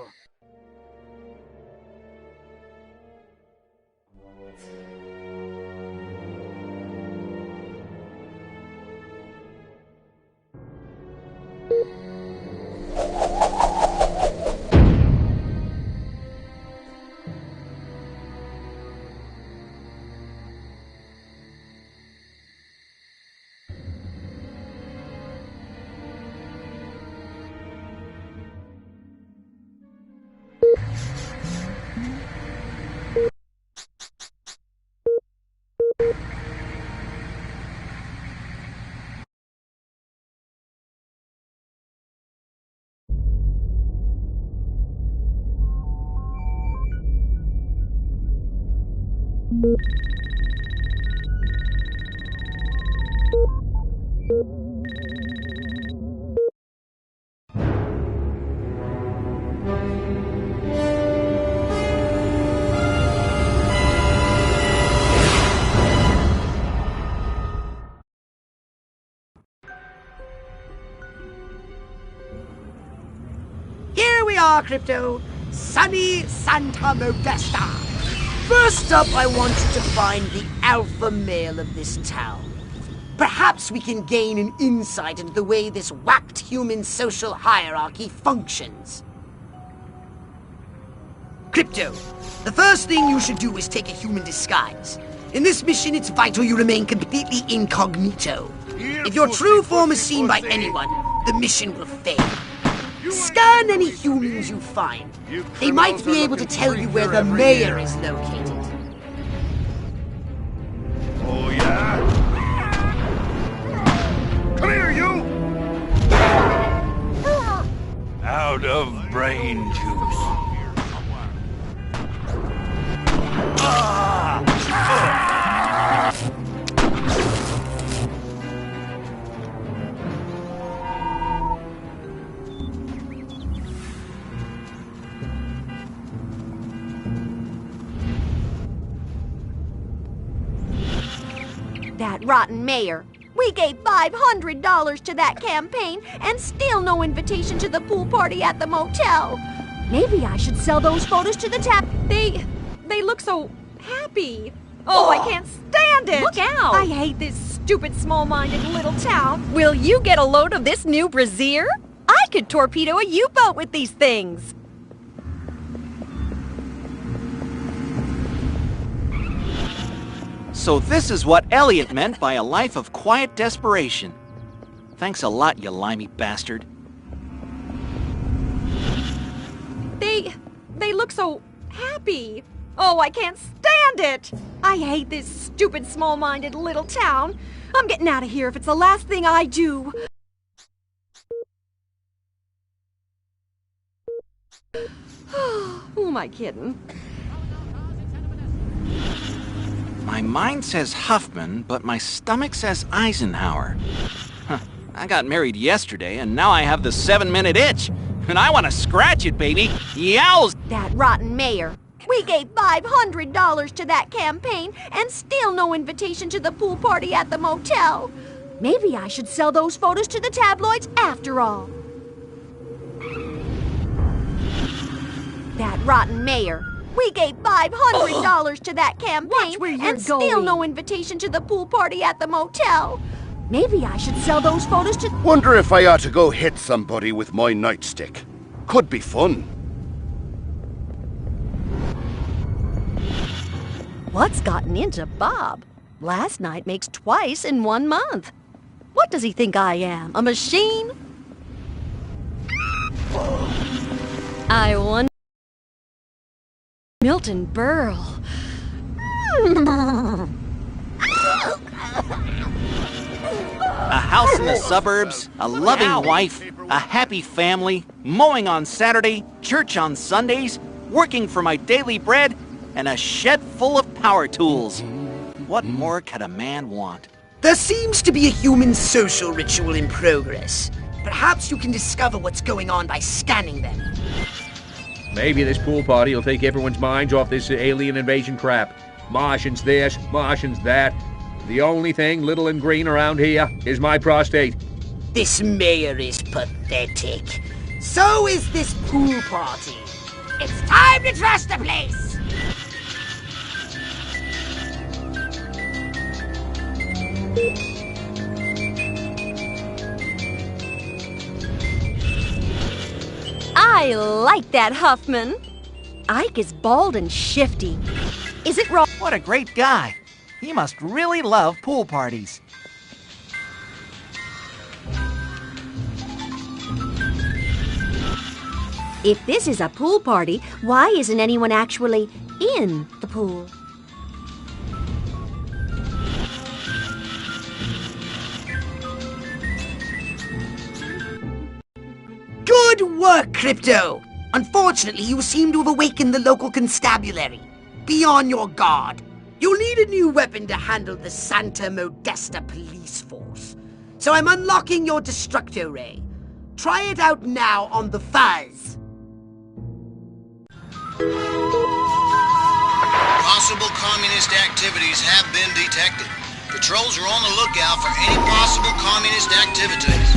Here we are, Crypto. Sunny Santa Modesta. First up, I want you to find the alpha male of this town. Perhaps we can gain an insight into the way this whacked human social hierarchy functions. Crypto, the first thing you should do is take a human disguise. In this mission, it's vital you remain completely incognito. If your true form is seen by anyone, the mission will fail. Scan any humans you find. They might be able to tell you where the mayor is located. Oh, yeah? Come here, you! Out of brain juice. That rotten mayor. We gave $500 to that campaign and still no invitation to the pool party at the motel. Maybe I should sell those photos to the tap. They look so happy. Oh, I can't stand it. Look out. I hate this stupid, small-minded little town. Will you get a load of this new brassiere? I could torpedo a U-boat with these things. So this is what Elliot meant by a life of quiet desperation. Thanks a lot, you limey bastard. They look so happy. Oh, I can't stand it. I hate this stupid, small-minded little town. I'm getting out of here if it's the last thing I do. Who am I kidding? My mind says Huffman, but my stomach says Eisenhower. Huh. I got married yesterday, and now I have the 7-minute itch. And I want to scratch it, baby. Yowz! That rotten mayor. We gave $500 to that campaign and still no invitation to the pool party at the motel. Maybe I should sell those photos to the tabloids after all. That rotten mayor. We gave $500 to that campaign and still no invitation to the pool party at the motel. Maybe I should sell those photos to... Wonder if I ought to go hit somebody with my nightstick. Could be fun. What's gotten into Bob? Last night makes twice in 1 month. What does he think I am, a machine? I wonder... Milton Berle. A house in the suburbs, a loving wife, a happy family, mowing on Saturday, church on Sundays, working for my daily bread, and a shed full of power tools. What more could a man want? There seems to be a human social ritual in progress. Perhaps you can discover what's going on by scanning them. Maybe this pool party will take everyone's minds off this alien invasion crap. Martians this, Martians that. The only thing little and green around here is my prostate. This mayor is pathetic. So is this pool party. It's time to trash the place! I like that Huffman. Ike is bald and shifty. Is it wrong? What a great guy. He must really love pool parties. If this is a pool party, why isn't anyone actually in the pool? Good work, Crypto! Unfortunately, you seem to have awakened the local constabulary. Be on your guard. You'll need a new weapon to handle the Santa Modesta police force. So I'm unlocking your Destructo Ray. Try it out now on the Fuzz. Possible communist activities have been detected. Patrols are on the lookout for any possible communist activities.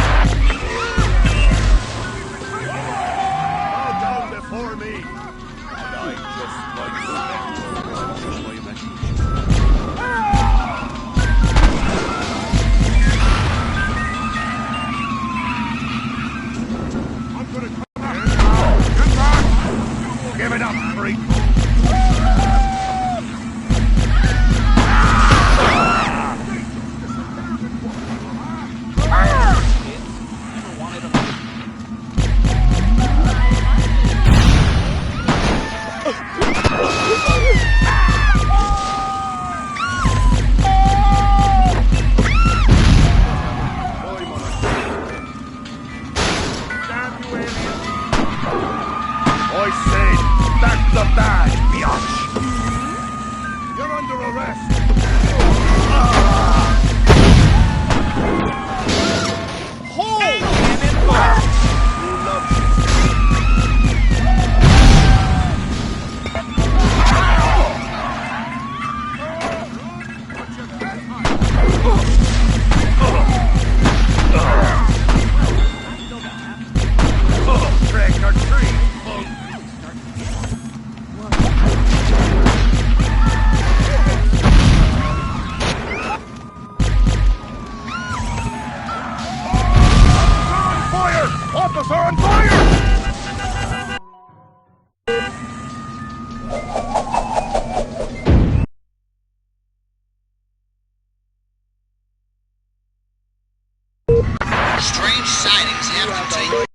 Bow down before me, and I just might the rest. Officer on fire! Strange sightings have continued.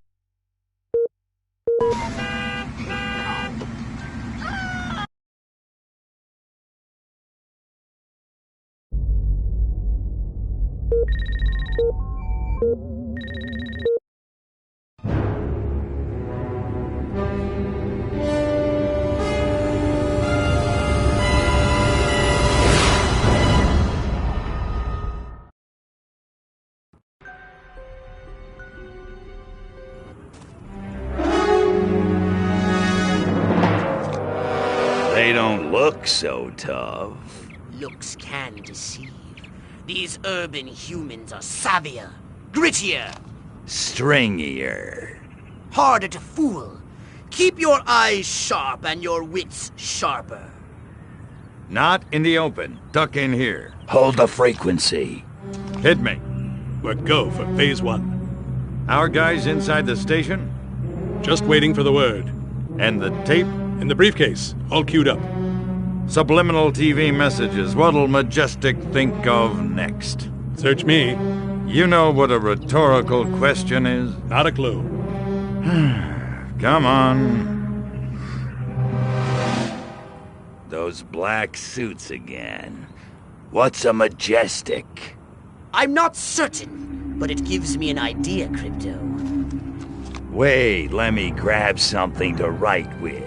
They don't look so tough. Looks can deceive. These urban humans are savvier, grittier, Stringier. harder to fool. Keep your eyes sharp and your wits sharper. Not in the open. Duck in here. Hold the frequency. Hit me. We're go for phase 1. Our guys inside the station? Just waiting for the word. And the tape? In the briefcase, all queued up. Subliminal TV messages. What'll Majestic think of next? Search me. You know what a rhetorical question is? Not a clue. Come on. Those black suits again. What's a Majestic? I'm not certain, but it gives me an idea, Crypto. Wait, let me grab something to write with.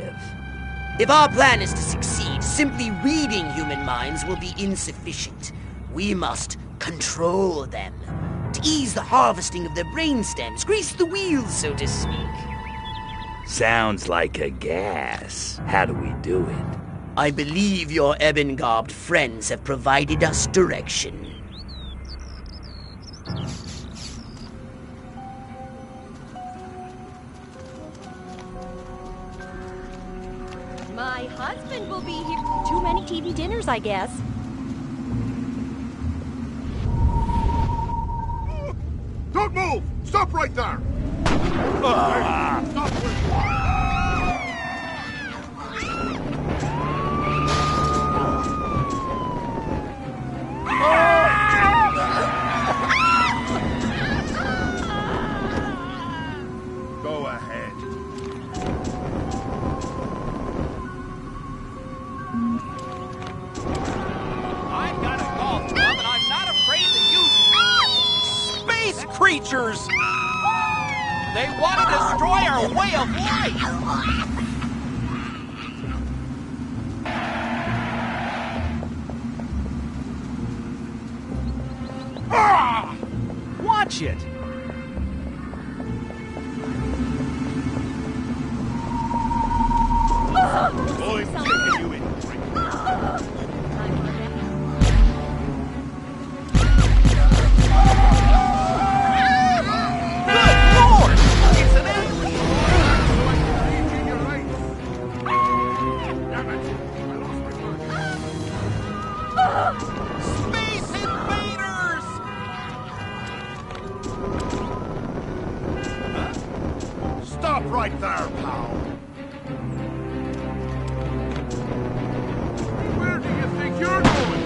If our plan is to succeed, simply reading human minds will be insufficient. We must control them. To ease the harvesting of their brainstems, grease the wheels, so to speak. Sounds like a gas. How do we do it? I believe your ebon-garbed friends have provided us direction. My husband will be here. Too many TV dinners, I guess. Don't move! Stop right there! Stop Go ahead. I've got a golf club, and I'm not afraid to use space creatures! They want to destroy our way of life! Watch it! I'm taking you in. Space invaders! Stop right there, pal. Where do you think you're going?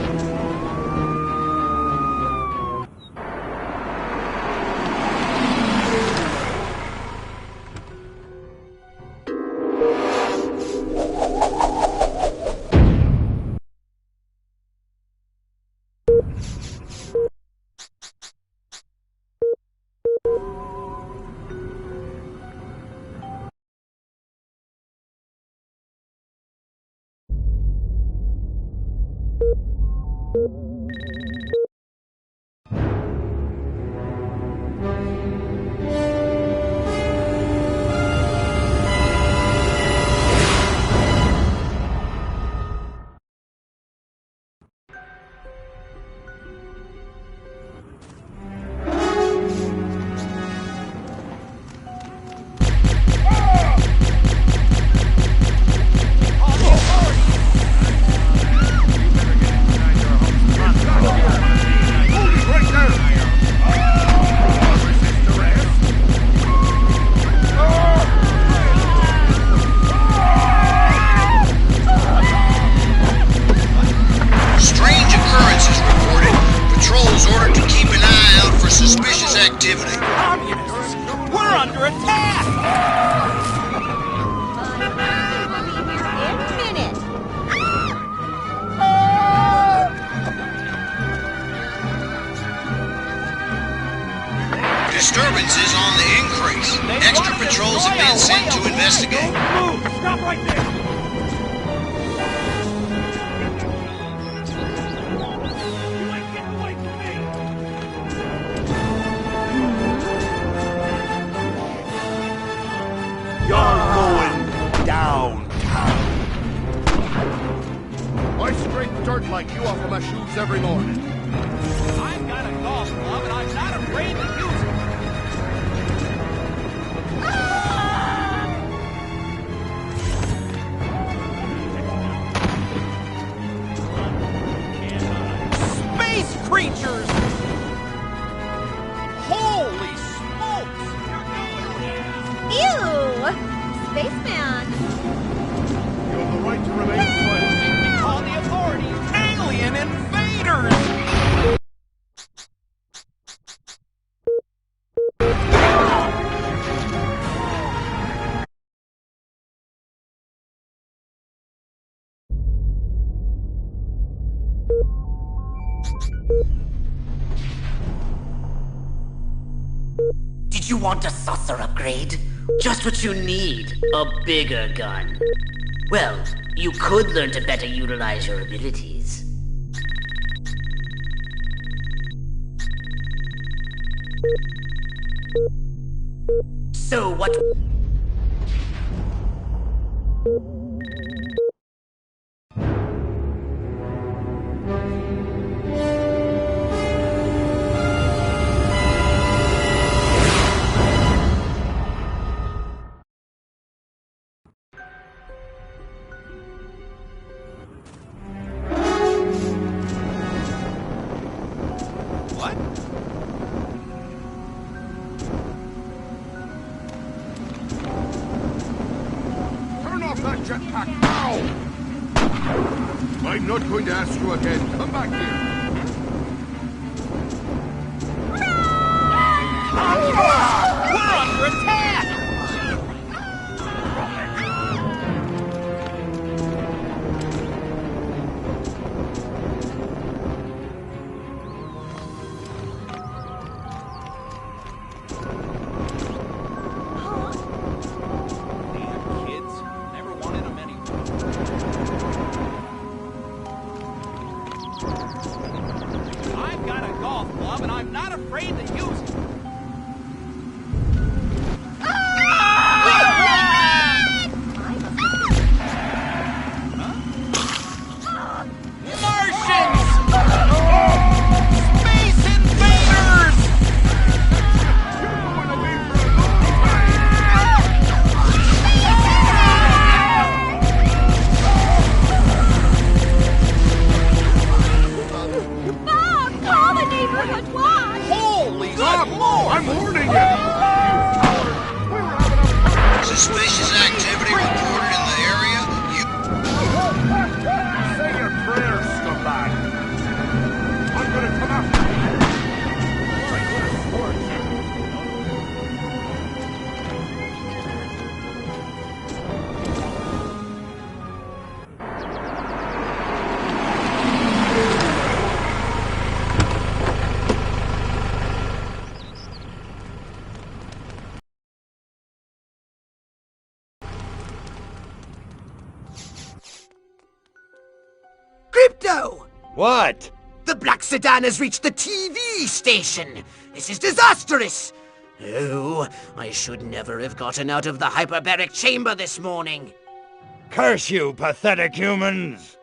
Strange occurrences reported. Patrols ordered to keep an eye out for suspicious activity. Communists! We're under attack! Any minute. Disturbances on the increase. Extra patrols have been sent to investigate. Move! Stop right there! You're going downtown. I scrape dirt like you off of my shoes every morning. I've got a golf club and I'm not afraid to use it. Space creatures! Holy smokes! Ew! Spaceman! You have the right to remain quiet. We call the authorities alien invaders! Did you want a saucer upgrade? Just what you need, a bigger gun. Well, you could learn to better utilize your abilities. So what... Turn off that jetpack now! I'm not going to ask you again. Come back here. We're under attack! Damn kids. Never wanted them anyway. I've got a golf club and I'm not afraid to use it. Martians! Space invaders! Bob, call the neighborhood watch! Holy Stop! Lord! I'm warning you! Suspicious activity reported in the area. Say your prayers, scumbag! I'm gonna come after you! My goodness, Lord. Crypto! What? The black sedan has reached the TV station. This is disastrous. Oh, I should never have gotten out of the hyperbaric chamber this morning. Curse you, pathetic humans!